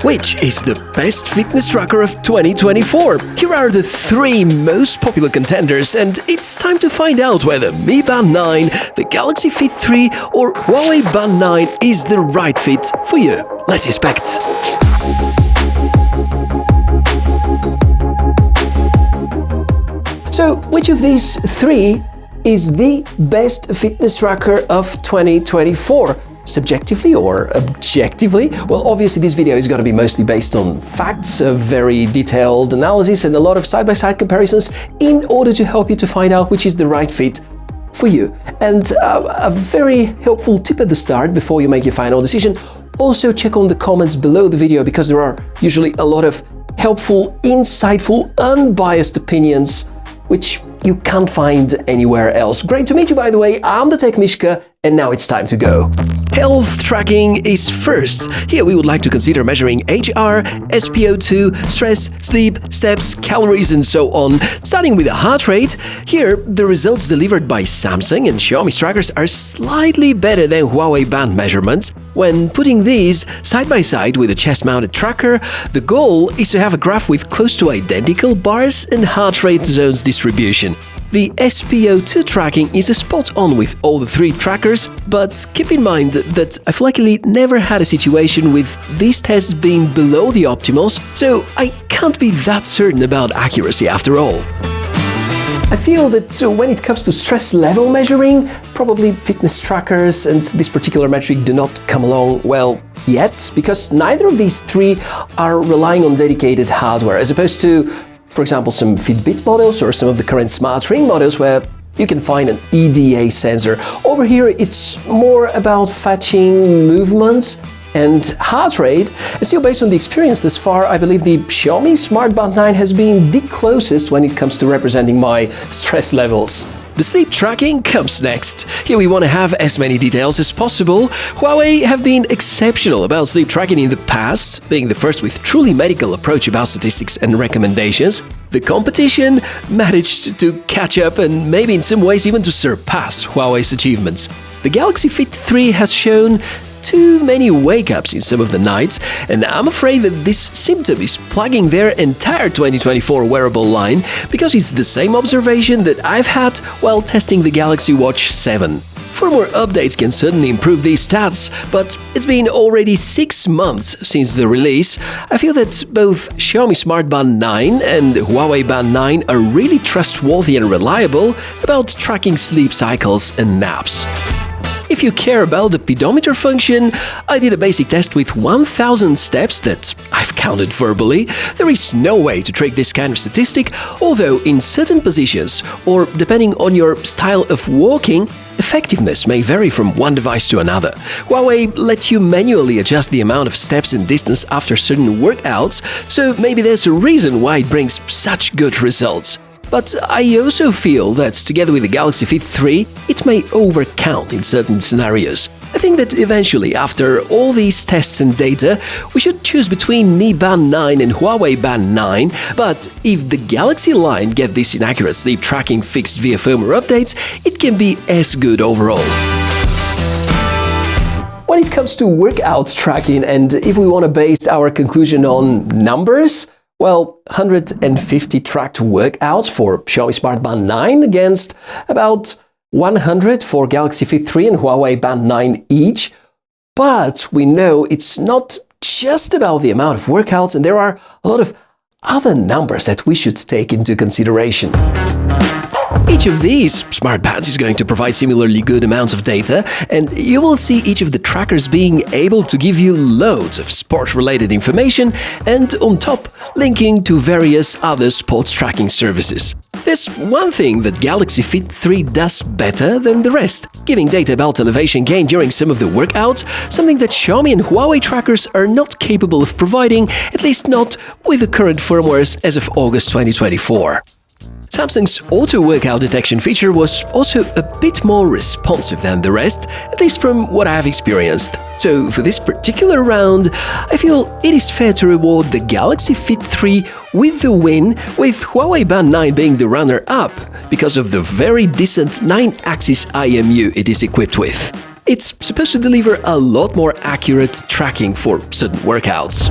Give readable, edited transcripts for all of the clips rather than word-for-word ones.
Which is the best fitness tracker of 2024? Here are the 3 most popular contenders, and it's time to find out whether Mi Band 9, the Galaxy Fit3 or Huawei Band 9 is the right fit for you. Let's inspect. So, which of these 3 is the best fitness tracker of 2024? Subjectively or objectively? Well, obviously this video is going to be mostly based on facts, a very detailed analysis and a lot of side-by-side comparisons in order to help you to find out which is the right fit for you. And a very helpful tip at the start before you make your final decision, also check on the comments below the video because there are usually a lot of helpful, insightful, unbiased opinions which you can't find anywhere else. Great to meet you, by the way. I'm the Tech Mishka, and now it's time to go. Health tracking is first. Here we would like to consider measuring HR, SpO2, stress, sleep, steps, calories, and so on. Starting with the heart rate, here the results delivered by Samsung and Xiaomi trackers are slightly better than Huawei Band measurements. When putting these side by side with a chest-mounted tracker, the goal is to have a graph with close to identical bars and heart rate zones distribution. The SpO2 tracking is a spot on with all the 3 trackers, but keep in mind that I've luckily never had a situation with these tests being below the optimals, so I can't be that certain about accuracy after all. I feel that when it comes to stress level measuring, probably fitness trackers and this particular metric do not come along well yet, because neither of these 3 are relying on dedicated hardware, as opposed to, for example, some Fitbit models or some of the current smart ring models where you can find an EDA sensor. Over here, it's more about fetching movements and heart rate. And still, based on the experience thus far, I believe the Xiaomi Smart Band 9 has been the closest when it comes to representing my stress levels. The sleep tracking comes next. Here we want to have as many details as possible. Huawei have been exceptional about sleep tracking in the past, being the first with truly medical approach about statistics and recommendations. The competition managed to catch up and maybe in some ways even to surpass Huawei's achievements. The Galaxy Fit3 has shown too many wake-ups in some of the nights, and I'm afraid that this symptom is plaguing their entire 2024 wearable line because it's the same observation that I've had while testing the Galaxy Watch 7. Firmware updates can certainly improve these stats, but it's been already 6 months since the release. I feel that both Xiaomi Smart Band 9 and Huawei Band 9 are really trustworthy and reliable about tracking sleep cycles and naps. If you care about the pedometer function, I did a basic test with 1000 steps that I've counted verbally. There is no way to track this kind of statistic, although in certain positions, or depending on your style of walking, effectiveness may vary from one device to another. Huawei lets you manually adjust the amount of steps and distance after certain workouts, so maybe there's a reason why it brings such good results. But I also feel that together with the Galaxy Fit3, it may overcount in certain scenarios. I think that eventually, after all these tests and data, we should choose between Mi Band 9 and Huawei Band 9, but if the Galaxy line get this inaccurate sleep tracking fixed via firmware updates, it can be as good overall. When it comes to workout tracking, and if we want to base our conclusion on numbers, well, 150 tracked workouts for Xiaomi Smart Band 9 against about 100 for Galaxy Fit3 and Huawei Band 9 each. But we know it's not just about the amount of workouts, and there are a lot of other numbers that we should take into consideration. Each of these smart bands is going to provide similarly good amounts of data, and you will see each of the trackers being able to give you loads of sport-related information and, on top, linking to various other sports tracking services. There's one thing that Galaxy Fit3 does better than the rest, giving data about elevation gain during some of the workouts, something that Xiaomi and Huawei trackers are not capable of providing, at least not with the current firmwares as of August 2024. Samsung's auto workout detection feature was also a bit more responsive than the rest, at least from what I have experienced. So for this particular round, I feel it is fair to reward the Galaxy Fit3 with the win, with Huawei Band 9 being the runner-up because of the very decent 9-axis IMU it is equipped with. It's supposed to deliver a lot more accurate tracking for certain workouts.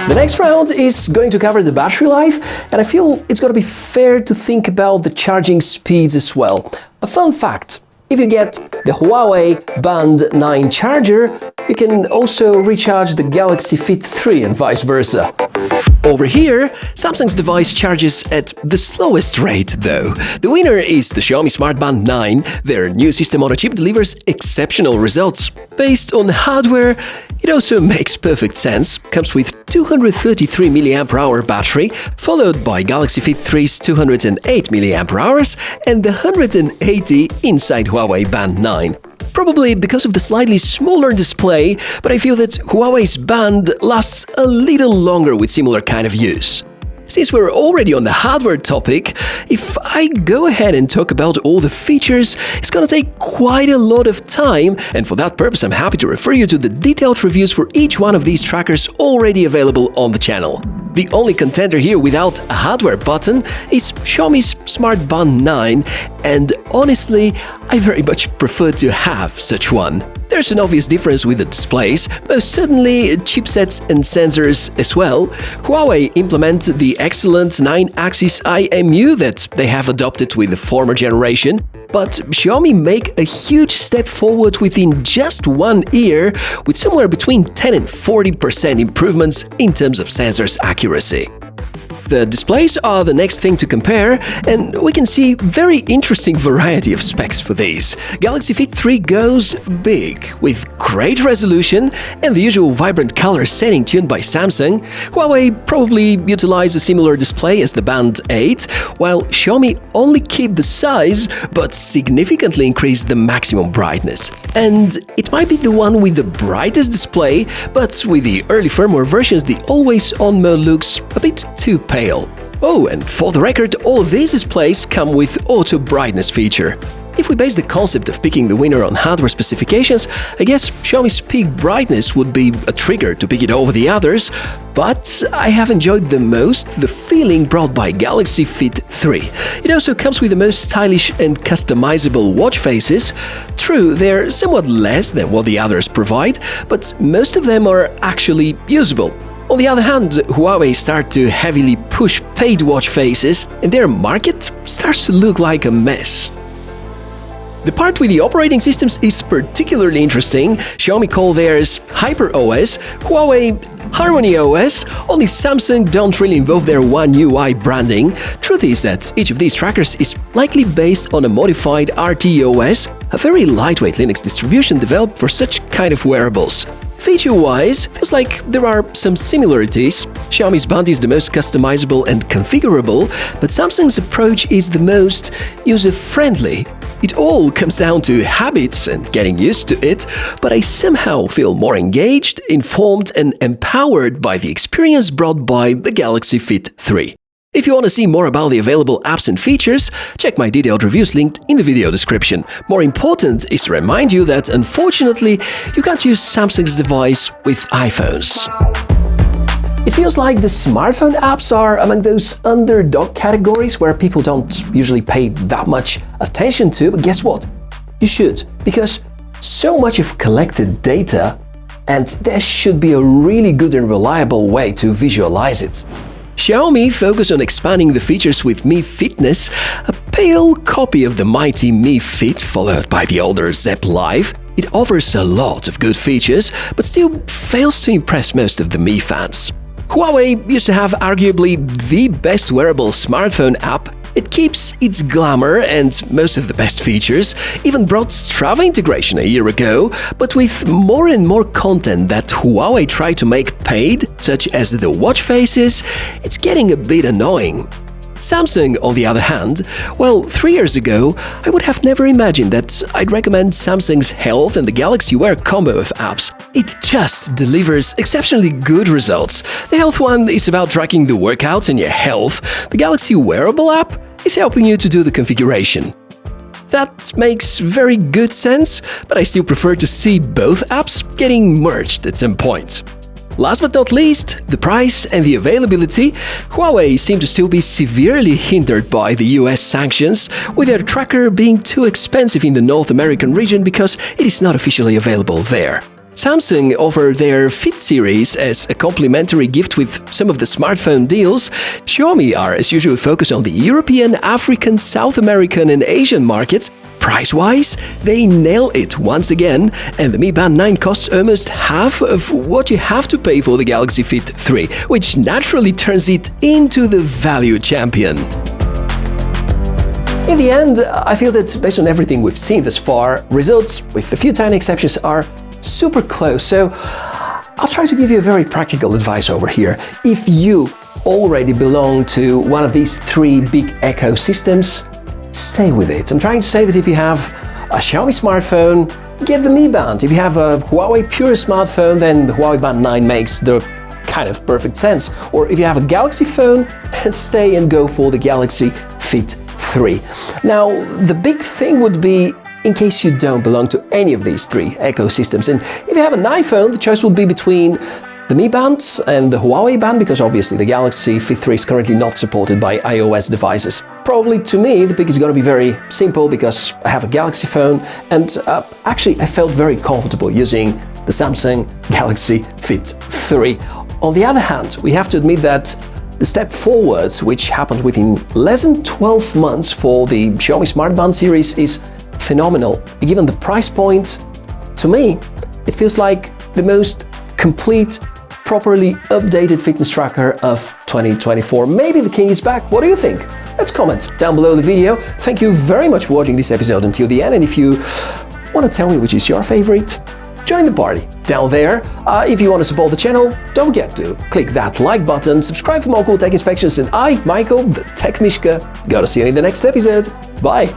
The next round is going to cover the battery life, and I feel it's going to be fair to think about the charging speeds as well. A fun fact: if you get the Huawei Band 9 charger, you can also recharge the Galaxy Fit3 and vice versa. Over here, Samsung's device charges at the slowest rate, though. The winner is the Xiaomi Smart Band 9. Their new system-on-a-chip delivers exceptional results. Based on hardware, it also makes perfect sense. Comes with 233 mAh battery, followed by Galaxy Fit3's 208 mAh and the 180 inside Huawei Band 9. Probably because of the slightly smaller display, but I feel that Huawei's Band lasts a little longer with similar kind of use. Since we're already on the hardware topic, if I go ahead and talk about all the features, it's gonna take quite a lot of time, and for that purpose I'm happy to refer you to the detailed reviews for each one of these trackers already available on the channel. The only contender here without a hardware button is Xiaomi's Smart Band 9, and honestly, I very much prefer to have such one. There's an obvious difference with the displays, most certainly chipsets and sensors as well. Huawei implement the excellent 9-axis IMU that they have adopted with the former generation, but Xiaomi make a huge step forward within just 1 year, with somewhere between 10 and 40% improvements in terms of sensors accuracy. The displays are the next thing to compare, and we can see very interesting variety of specs for these. Galaxy Fit3 goes big, with great resolution and the usual vibrant color setting tuned by Samsung. Huawei probably utilize a similar display as the Band 8, while Xiaomi only keep the size but significantly increase the maximum brightness. And it might be the one with the brightest display, but with the early firmware versions the always-on mode looks a bit too pale. Oh, and for the record, all these displays come with auto brightness feature. If we base the concept of picking the winner on hardware specifications, I guess Xiaomi's peak brightness would be a trigger to pick it over the others, but I have enjoyed the most the feeling brought by Galaxy Fit 3. It also comes with the most stylish and customizable watch faces. True, they're somewhat less than what the others provide, but most of them are actually usable. On the other hand, Huawei start to heavily push paid watch faces, and their market starts to look like a mess. The part with the operating systems is particularly interesting. Xiaomi call theirs HyperOS, Huawei HarmonyOS. Only Samsung don't really involve their One UI branding. Truth is that each of these trackers is likely based on a modified RTOS, a very lightweight Linux distribution developed for such kind of wearables. Feature-wise, feels like there are some similarities. Xiaomi's Band is the most customizable and configurable, but Samsung's approach is the most user-friendly. It all comes down to habits and getting used to it, but I somehow feel more engaged, informed, and empowered by the experience brought by the Galaxy Fit 3. If you want to see more about the available apps and features, check my detailed reviews linked in the video description. More important is to remind you that, unfortunately, you can't use Samsung's device with iPhones. It feels like the smartphone apps are among those underdog categories where people don't usually pay that much attention to, but guess what? You should, because so much of collected data, and there should be a really good and reliable way to visualize it. Xiaomi focused on expanding the features with Mi Fitness, a pale copy of the mighty Mi Fit followed by the older Zepp Live. It offers a lot of good features, but still fails to impress most of the Mi fans. Huawei used to have arguably the best wearable smartphone app. It keeps its glamour and most of the best features, even brought Strava integration a year ago, but with more and more content that Huawei tried to make paid, such as the watch faces, it's getting a bit annoying. Samsung, on the other hand, well, 3 years ago, I would have never imagined that I'd recommend Samsung's Health and the Galaxy Wear combo of apps. It just delivers exceptionally good results. The Health one is about tracking the workouts and your health. The Galaxy Wearable app is helping you to do the configuration. That makes very good sense, but I still prefer to see both apps getting merged at some point. Last but not least, the price and the availability. Huawei seem to still be severely hindered by the US sanctions, with their tracker being too expensive in the North American region because it is not officially available there. Samsung offer their Fit series as a complimentary gift with some of the smartphone deals. Xiaomi are as usual focused on the European, African, South American and Asian markets. Price-wise, they nail it once again, and the Mi Band 9 costs almost half of what you have to pay for the Galaxy Fit3, which naturally turns it into the value champion. In the end, I feel that based on everything we've seen thus far, results, with a few tiny exceptions, are super close. So I'll try to give you a very practical advice over here. If you already belong to one of these three big ecosystems, stay with it. I'm trying to say that if you have a Xiaomi smartphone, get the Mi Band. If you have a Huawei pure smartphone, then the Huawei Band 9 makes the kind of perfect sense. Or if you have a Galaxy phone, stay and go for the Galaxy Fit3. Now, the big thing would be, in case you don't belong to any of these three ecosystems, and if you have an iPhone, the choice would be between the Mi Band and the Huawei Band, because obviously the Galaxy Fit3 is currently not supported by iOS devices. Probably to me, the pick is going to be very simple because I have a Galaxy phone, and actually I felt very comfortable using the Samsung Galaxy Fit3. On the other hand, we have to admit that the step forwards, which happened within less than 12 months for the Xiaomi Smart Band series, is phenomenal. Given the price point, to me, it feels like the most complete, properly updated fitness tracker of 2024. Maybe the king is back. What do you think? Let's comment down below the video. Thank you very much for watching this episode until the end, and if you want to tell me which is your favorite, join the party down there. If you want to support the channel, don't forget to click that like button, subscribe for more cool tech inspections, and I, Michael, the Tech Mishka, gotta see you in the next episode. Bye!